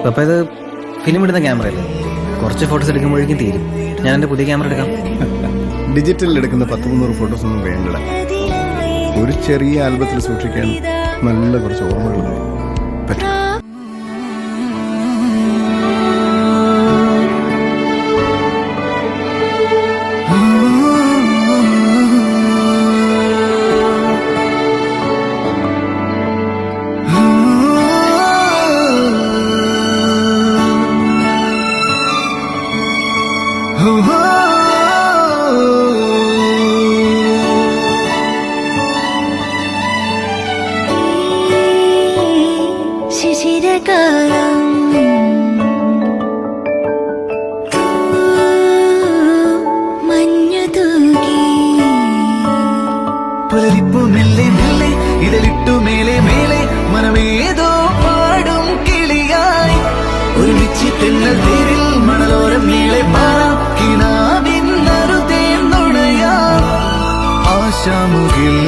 അപ്പൊ ഇത് ഫിലിം ഇടുന്ന ക്യാമറയല്ലേ, കുറച്ച് ഫോട്ടോസ് എടുക്കുമ്പോഴേക്കും തീരും. ഞാൻ എൻ്റെ പുതിയ ക്യാമറ എടുക്കാം. ഡിജിറ്റലിൽ എടുക്കുന്ന 100-300 ഫോട്ടോസ് ഒന്നും വേണ്ടട. ഒരു ചെറിയ ആൽബത്തിൽ സൂക്ഷിക്കാൻ നല്ല കുറച്ച് ഓർമ്മകൾ പറ്റും. ശിശിരകാലം മഞ്ഞു തൂകി പുലരിപ്പു മെല്ലെ മെല്ലെ ഇതളിട്ടു മേലെ മേലെ മനമേതോ പാടും കിളിയായി ഒരുമിച്ച് തെന്നൽ തേരിൽ മണലോരം നീളെ പാറാം കിനാവിന്നറുതേ നുണയാം ആശാമുകിൽ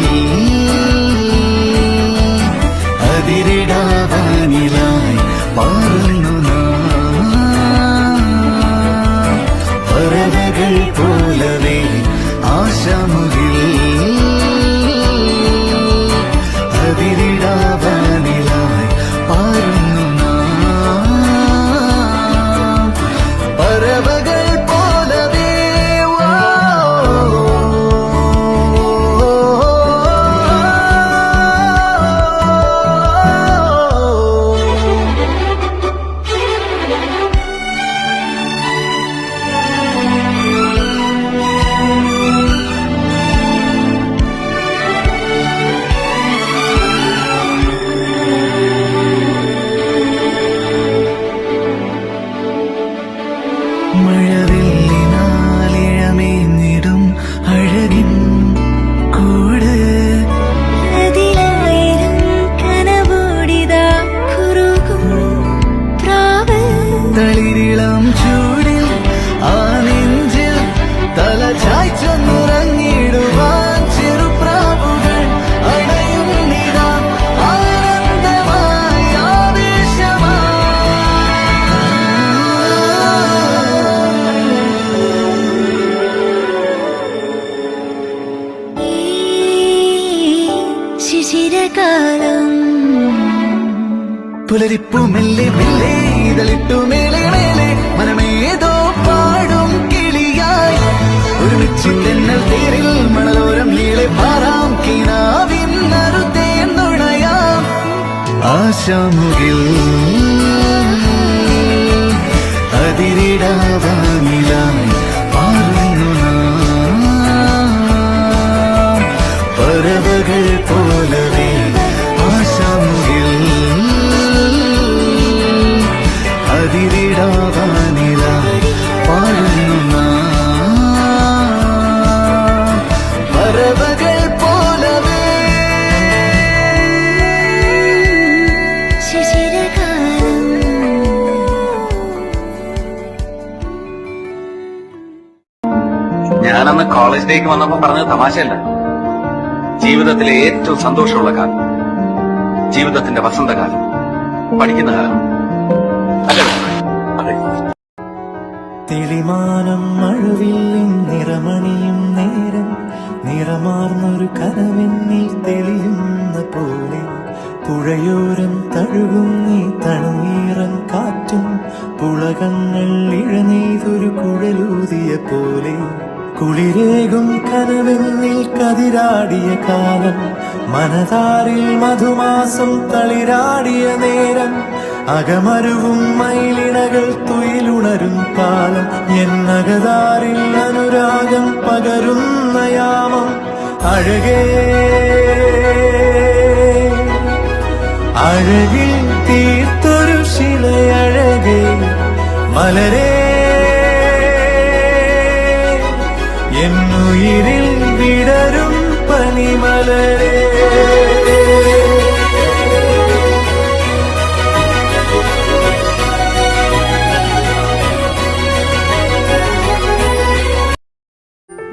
അതിരിടാവാനിലായി പാറുന്നു പറവകൾ പോലവേ ആശാമുകിൽ അതിരിടാവാനിലായി പാറുന്നു പറവകൾ പോലവേ. മഴവില്ലിനാലിഴമേന്നിടും അഴകിൻ കൂട് അതിലായിരം കനവോടിതാ കുറുകും പ്രാവ് തളിരിളം ചൂടിൽ ആ നെഞ്ചിൽ തല ചായ്ച്ചൊന്നുറങ്ങിടുവാൻ ചെറുപ്രാവുകൾ അണയുന്നിതാ ആനന്ദമായി ശിശിരകാലം പുലരിപ്പു മെല്ലെ മെല്ലെ ഇതളിട്ടു മേലെ മേലെ മനമേതോ പാടും കിളിയായി ഒരുമിച്ച് തെന്നൽ തേരിൽ മണലോരം നീളെ പാറാം കിനാവിന്നറുതേ നുണയാം ആശാമുകിൽ അതിരിടാവാനിലായി പാറുന്നു പറവകൾ പോലവേ ആശാമുകിൽ അതിരിടാവാനിലായി പാടുന്നു പറവകൾ പോലവേ. ശിശിരകാലം ഞാനന്ന് കോളേജിലേക്ക് വന്നപ്പോ പറഞ്ഞത് തമാശയല്ല. ജീവിതത്തിലെ ഏറ്റവും സന്തോഷമുള്ള കാലം, ജീവിതത്തിന്റെ വസന്തകാലം, പഠിക്കുന്ന കാലം അല്ലേ? അതെ. തെളിമാനം മഴവില്ലും നിറമണിയും നേരം നിറമാർന്നൊരു കനവെന്നിൽ തെളിയുന്ന പോലെ പുഴയോരം തഴുകുന്നീ തണുനീറൻ കാറ്റും പുളകങ്ങൾ ഇഴനെയ്തൊരു കുഴലൂതിയ പോലെ കുളിരേകും കനവെന്നിൽ കതിരാടിയ കാലം മനതാരിൽ മധുമാസം തളിരാടിയ നേരം അകമരുവും മയിലിണകൾ തുയിലുണരും കാലം എന്നകതാരിൽ അനുരാഗം പകരുന്ന യാമം അഴകേ അഴകിൽ തീർത്തൊരു ശിലയഴകേ മലരേ എന്നുയിരിൽ വിടരും പനിമലരേ.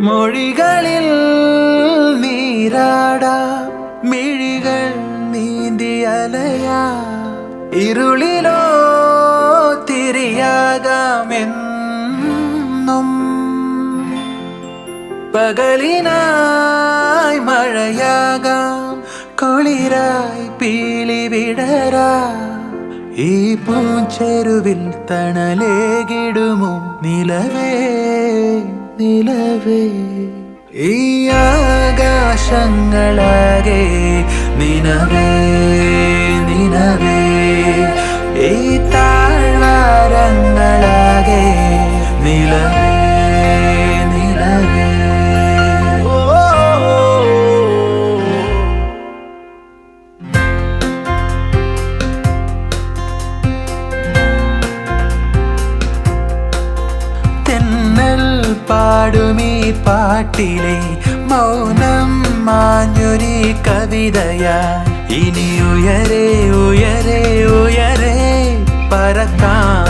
മൊഴികളിൽ നീരാടാ മിഴികൾ നീന്തി അലയാ ഇരുളിലോ എന്നും പകലിനായി മഴയാകാം കുളിരായി പീലി വിടരാം ഈ പൂഞ്ചെരുവിൽ തണലേകിടുമോ നിലവേ നിലവേ ഈ ആകാശങ്ങളാകെ നിനവേ നിനവേ ഈ താഴ്വാരങ്ങളാകെ നിലവേ നിലവേ തെന്നൽ പാടുമീ പാട്ടിലെ മൗനം മാഞ്ഞൊരു കവിതയാ ഇനി ഉയരെ ഉയരെ ഉയരെ പറക്കാം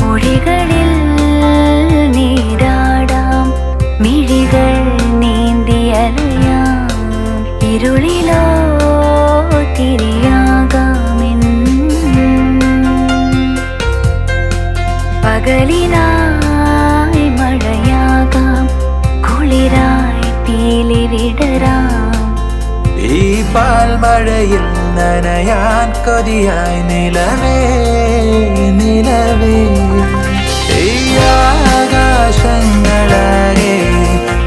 മൊഴികളിൽ നീരാടാം മിഴികൾ നീന്തിയലയാം ഇരുളിലോ തിരിയാകാമെന്നും പകലിനായി മഴയാകാം കുളിരായി പീലി വിടരാം ഈ പാൽമഴയിൽ നനയാൻ കൊതിയായി നിലവേ നിലവേ ഈ ആകാശങ്ങളാകെ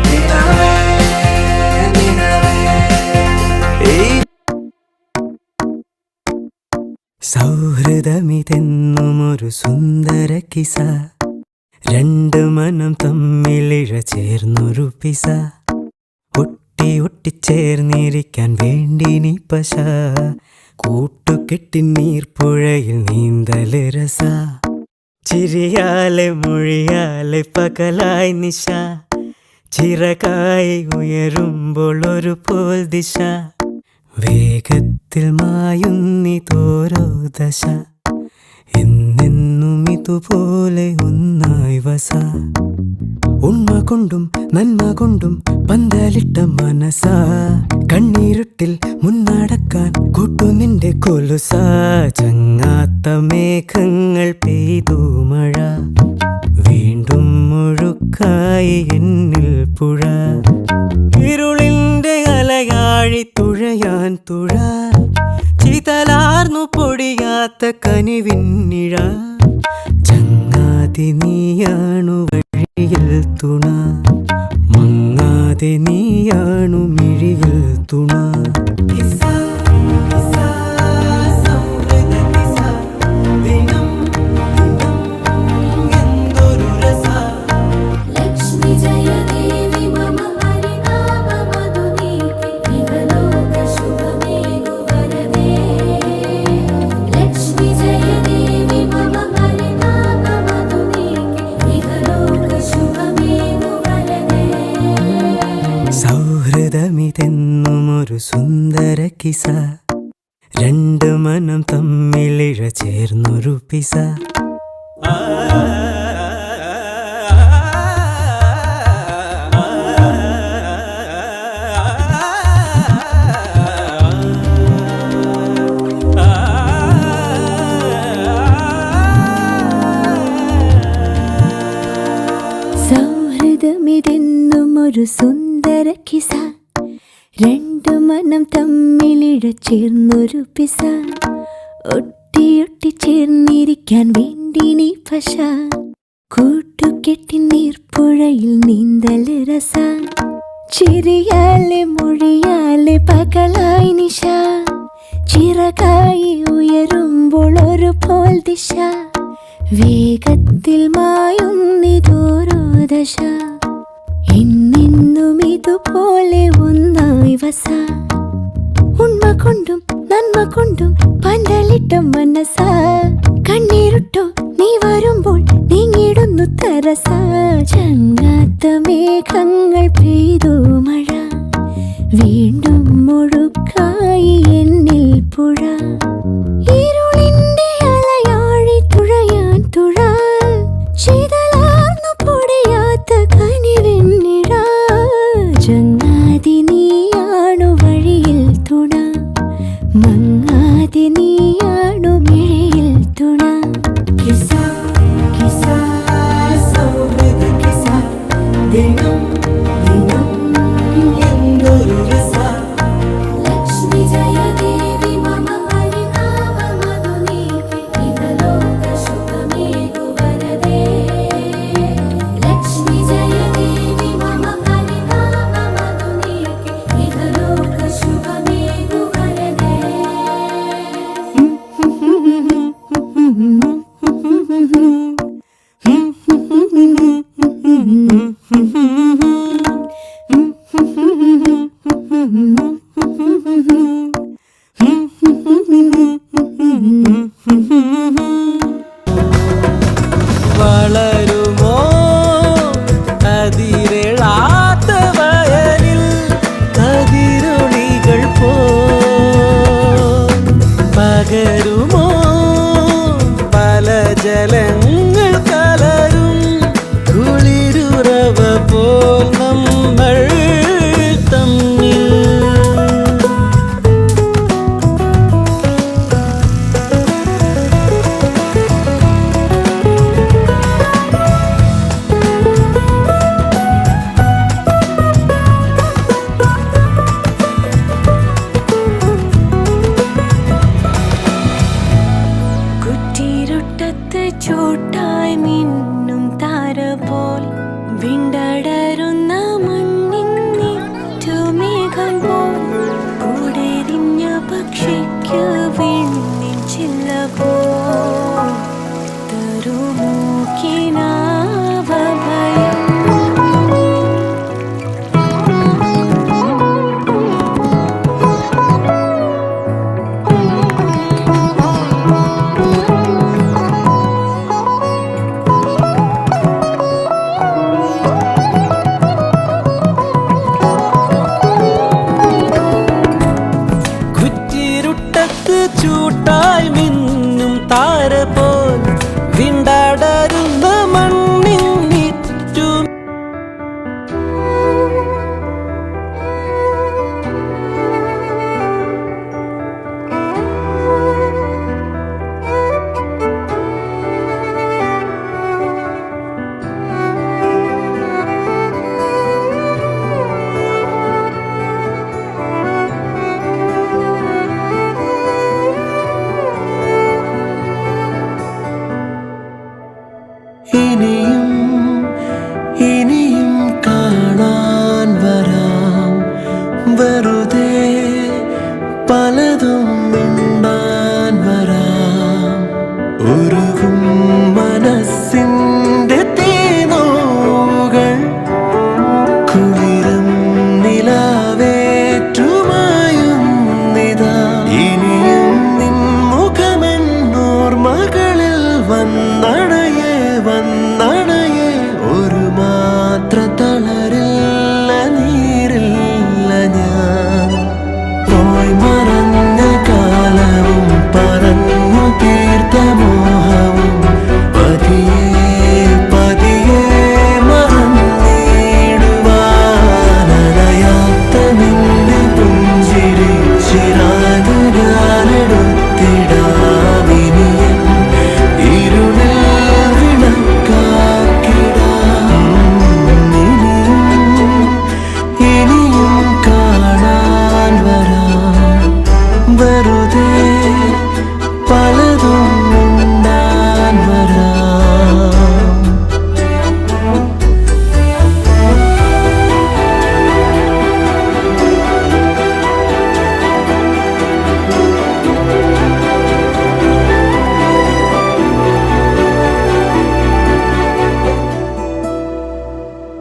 നിലവേ നിലവേ ഈ സൗഹൃദമിതെന്നുമൊരു സുന്ദര കിസ രണ്ട് മനം തമ്മിലിഴ ചേർന്നൊരു പിസ ഒട്ടി ഒട്ടിച്ചേർന്നിരിക്കാൻ വേണ്ടി നീ പശ കൂട്ടുകെട്ടി നീർപ്പുഴയിൽ നീന്തല് രസ ചിരിയാലെ മൊഴിയാലെ പകലായി നിശ ചിറകായി ഉയരുമ്പോൾ ഒരു പോൽ ദിശ വേഗത്തിൽ മായുന്നിതോരോ ദശ എന്നെന്നും ഇതുപോലെ ഒന്നായി വസ ഉണ്മ കൊണ്ടും നന്മ കൊണ്ടും പന്തലിട്ട മനസ കണ്ണീരുട്ടിൽ മുന്നടക്കാൻ കൂട്ടു നിന്റെ കൊലുസ ചങ്ങാത്ത മേഘങ്ങൾ പെയ്തു മഴ വീണ്ടും മുഴുക്കായി എന്നിൽ പുഴ ഇരുളിന്റെ അലയാഴി തുഴയാൻ തുഴ ചിതലാർന്നു പൊടിയാത്ത കനിവിന്നിഴ ചങ്ങാതി നീയാണു വഴിയിൽ തുണ മങ്ങാതെ നീയാണു മിഴിയിൽ തുണ ലക്ഷ്മി ജയ ദേവി മമ പരിതാപ മധുനീകേ ഇഹലോക ശുഭമേഘു വരദേ ലക്ഷ്മി ജയ ദേവി മമ പരിതാപ മധുനീകേ ഇഹലോക ശുഭമേഘു വരദേ സൗഹൃദമിതെന്നുമൊരു സുന്ദര കിസ രണ്ട് മനം തമ്മിലിഴ ചേർന്നൊരു പിസ സൗഹൃദമിതെന്നും ഒരു സുന്ദര കിസ രണ്ടു മനം തമ്മിലിഴ ചേർന്നൊരു പിസ ഒട്ടിയൊട്ടി ചേർന്നിരിക്കാൻ വേണ്ടി നീ പശ കൂട്ടുകെട്ടി നീർപ്പുഴയിൽ നീന്തല് രസ ചിരിയാലെ മൊഴിയാലെ പകലായി നിശ ചിറകായി ഉയരുമ്പോൾ ഒരു പോൽ ദിശ വേഗത്തിൽ മായുന്നിതോരോ ദശ എന്നെന്നും ഇതുപോലെ ഒന്നായി വസ ഉണ്മ കൊണ്ടും നന്മ കൊണ്ടും പന്തലിട്ട മനസ കണ്ണീരുട്ടോ നീ വരുമ്പോൾ നീങ്ങിടുന്നു തരസ ചങ്ങാത്ത മേഘങ്ങൾ പെയ്തു മഴ വീണ്ടും മുഴുക്കായി എന്നിൽ പുഴ ഇരുളിന്റെ അലയാഴി തുഴയാൻ തുഴ ചിതലാർന്നു പൊടിയാത്ത കനിവെന്നിഴ ചങ്ങാതി നീയാണു വഴിയിൽ തുണ മങ്ങാതെ നീയാണു മിഴിയിൽ തുണ കിസ കിസ പകരുമോ പല ജലങ്ങൾ കലരും കുളിരുറവ പോൽ നമ്മൾ തമ്മിൽ കുറ്റിരുട്ടത്ത് ചൂട്ടായി മിന്നും താര പോൽ വിണ്ടടരുന്ന മണ്ണിന്നേറ്റുമേഘം പോൽ കൂടെരിഞ്ഞ പക്ഷിക്ക് വിണ്ണിൻ ചില്ല പോൽ തരുമോ കിനാവ ഭയം കുറ്റിരുട്ടത്ത് ചൂട്ടായി മിന്നും താര പോ